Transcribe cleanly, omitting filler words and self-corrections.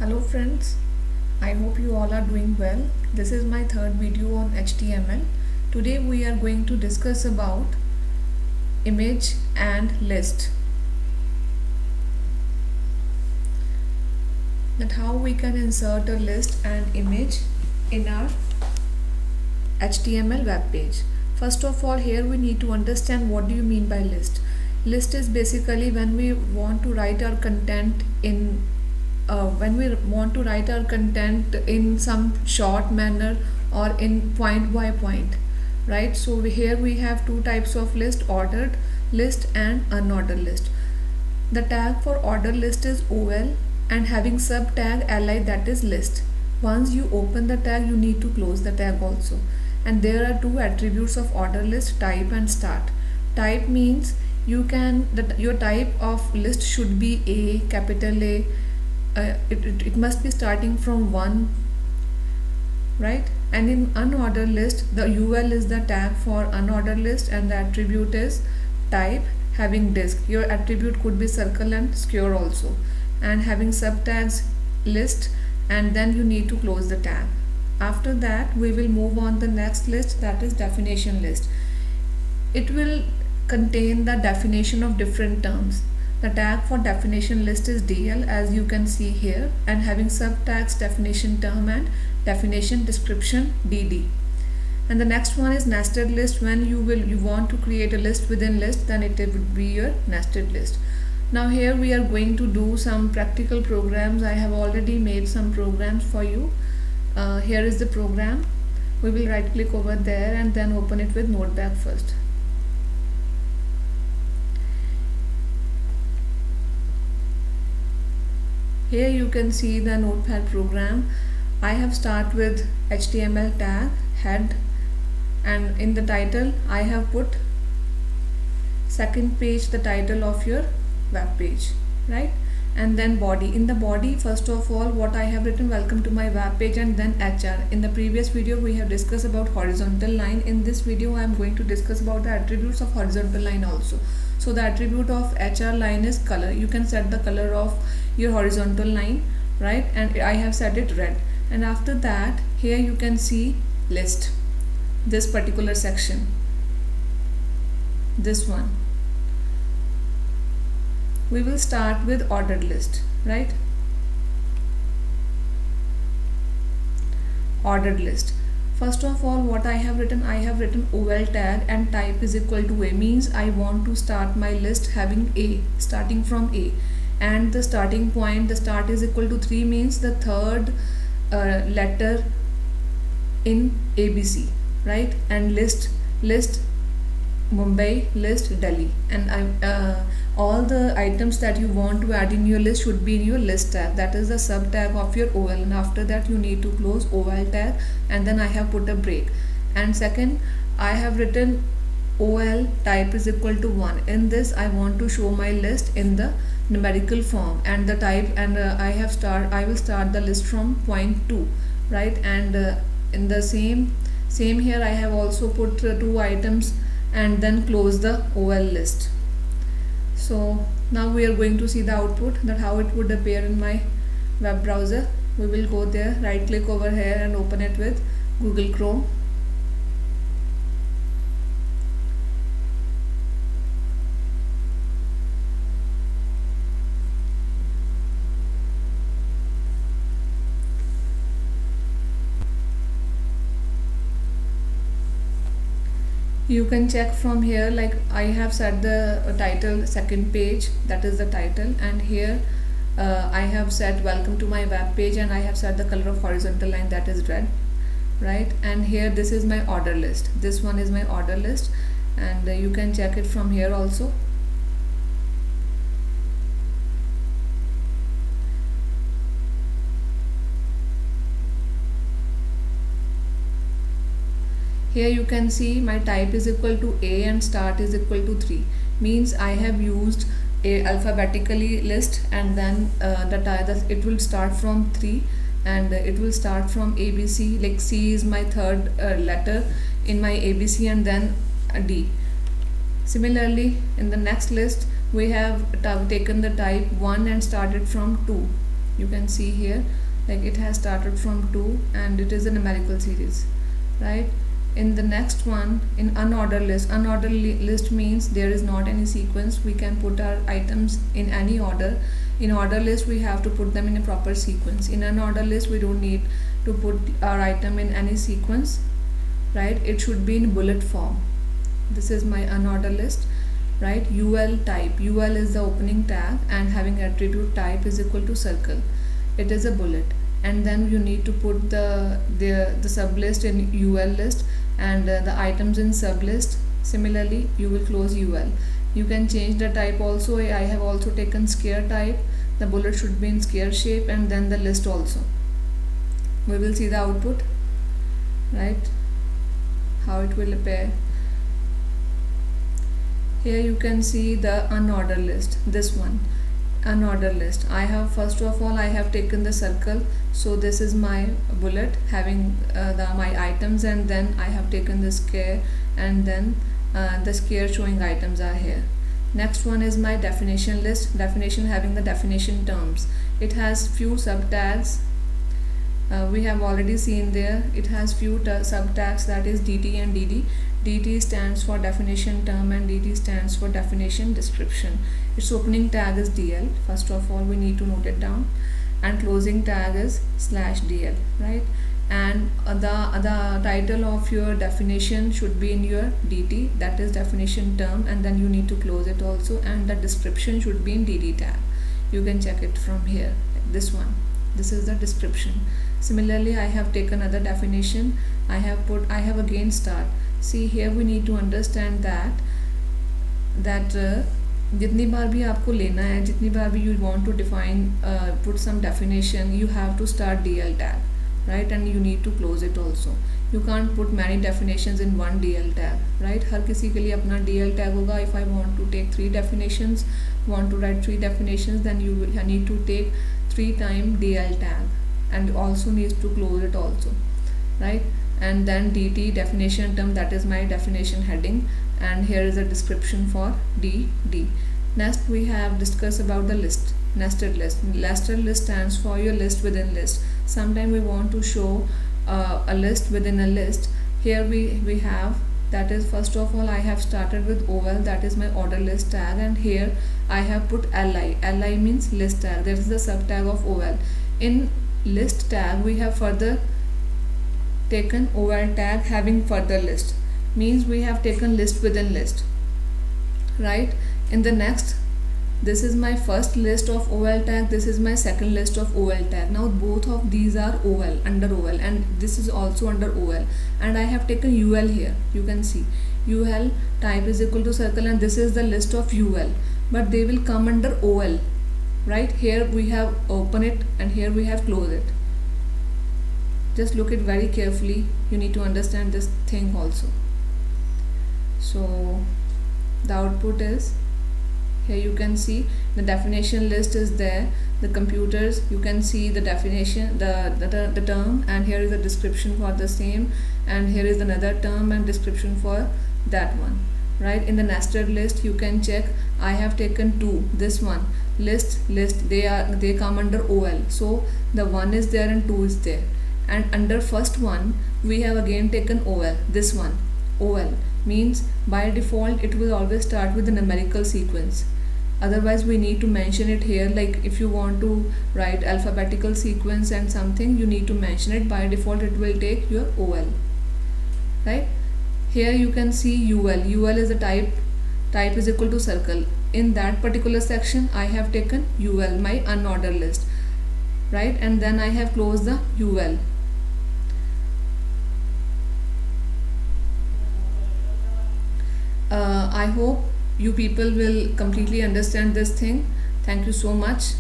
Hello friends, I hope you all are doing well. This is my third video on HTML. Today we are going to discuss about image and list. That how we can insert a list and image in our HTML web page. First of all, here we need to understand what do you mean by list. List is basically when we want to write our content in some short manner or in point by point, right? So here we have two types of list: ordered list and unordered list. The tag for ordered list is OL and having sub tag li, that is list. Once you open the tag, you need to close the tag also. And there are two attributes of ordered list: type and start. Type means your type of list should be A, capital A. It must be starting from 1, right? And in unordered list, the UL is the tag for unordered list and the attribute is type having disk. Your attribute could be circle and square also, and having subtags list, and then you need to close the tag. After that we will move on the next list, that is definition list. It will contain the definition of different terms. The tag for definition list is DL, as you can see here, and having subtags definition term and definition description DD. And the next one is nested list. When you want to create a list within list, then it would be your nested list. Now here we are going to do some practical programs. I have already made some programs for you. Here is the program. We will right click over there and then open it with Notepad first. Here you can see the Notepad program. I have started with HTML tag head, and in the title I have put second page, the title of your web page, right? And then body. In the body, first of all, what I have written: welcome to my web page, and then HR. In the previous video we have discussed about horizontal line. In this video I am going to discuss about the attributes of horizontal line also. So the attribute of HR line is color. You can set the color of your horizontal line, right? And I have set it red. And after that, here you can see list, this particular section, this one. We will start with ordered list, right? Ordered list. First of all, what I have written OL tag and type is equal to A, means I want to start my list having A, starting from A, and the starting point, the start is equal to 3, means the third letter in ABC, right? And list Mumbai, list Delhi, and all the items that you want to add in your list should be in your list tag, that is the sub tag of your OL. And after that you need to close OL tag, and then I have put a break. And second, I have written OL type is equal to 1. In this I want to show my list in the numerical form, and the type, and I will start the list from point 2, right? And in the same here I have also put 2 items and then close the OL list. So now we are going to see the output, that how it would appear in my web browser. We will go there, right click over here and open it with Google Chrome. You can check from here, like I have set the title second page, that is the title, and here I have set welcome to my web page, and I have set the color of horizontal line, that is red, right? And here this is my order list, this one is my order list, and you can check it from here also. Here you can see my type is equal to A and start is equal to 3, means I have used a alphabetically list, and then it will start from 3, and it will start from ABC, like C is my third letter in my ABC, and then D. Similarly, in the next list we have taken the type 1 and started from 2. You can see here, like it has started from 2 and it is a numerical series, right? In the next one, in unordered list means there is not any sequence. We can put our items in any order. In order list we have to put them in a proper sequence. In unordered list we don't need to put our item in any sequence, right? It should be in bullet form. This is my unordered list, right? UL type, UL is the opening tag and having attribute type is equal to circle. It is a bullet, and then you need to put the sublist in UL list and the items in sublist. Similarly you will close UL. You can change the type also. I have also taken square type. The bullet should be in square shape, and then the list also. We will see the output, right, how it will appear. Here you can see the unordered list, this one, unordered list. I have, first of all I have taken the circle, so this is my bullet having my items, and then I have taken the square, and then the square showing items are here. Next one is my definition list, definition having the definition terms. It has few subtags. We have already seen there, it has few subtags, that is DT and DD. DT stands for definition term and DD stands for definition description. Its opening tag is DL, first of all we need to note it down, and closing tag is /DL, right? And the title of your definition should be in your DT, that is definition term, and then you need to close it also, and the description should be in DD tag. You can check it from here, like this one. This is the description. Similarly I have taken other definition. I have again start. See here we need to understand that जितनी बार भी आपको लेना है, जितनी बार भी you want to define put some definition, you have to start DL tag, right? And you need to close it also. You can't put many definitions in one DL tag, right? हर किसी के लिए अपना DL tag होगा. If I want to take 3 definitions, want to write 3 definitions, then you need to take 3 times DL tag, and also needs to close it also, right? And then DT, definition term, that is my definition heading, and here is a description for DD. Next we have discussed about the list, nested list. Nested list stands for your list within list. Sometimes we want to show a list within a list. Here we have, that is, first of all I have started with OL, that is my order list tag, and here I have put LI. LI means list tag, that is the subtag of OL. In list tag we have further taken OL tag having further list, means we have taken list within list, right? In the next, this is my first list of OL tag, this is my second list of OL tag. Now both of these are OL, under OL, and this is also under OL, and I have taken UL here. You can see UL type is equal to circle, and this is the list of UL, but they will come under OL, right? Here we have open it, and here we have close it. Just look it very carefully. You need to understand this thing also. So the output is, here you can see the definition list is there. The computers, you can see the definition, the term, and here is the description for the same, and here is another term and description for that one, right? In the nested list you can check, I have taken 2, this one, list, they come under OL, so the 1 is there and 2 is there. And under first one we have again taken OL, this one, OL means by default it will always start with the numerical sequence. Otherwise we need to mention it here, like if you want to write alphabetical sequence and something, you need to mention it. By default it will take your OL, right? Here you can see UL. UL is a type is equal to circle. In that particular section I have taken UL, my unordered list, right? And then I have closed the UL. I hope you people will completely understand this thing. Thank you so much.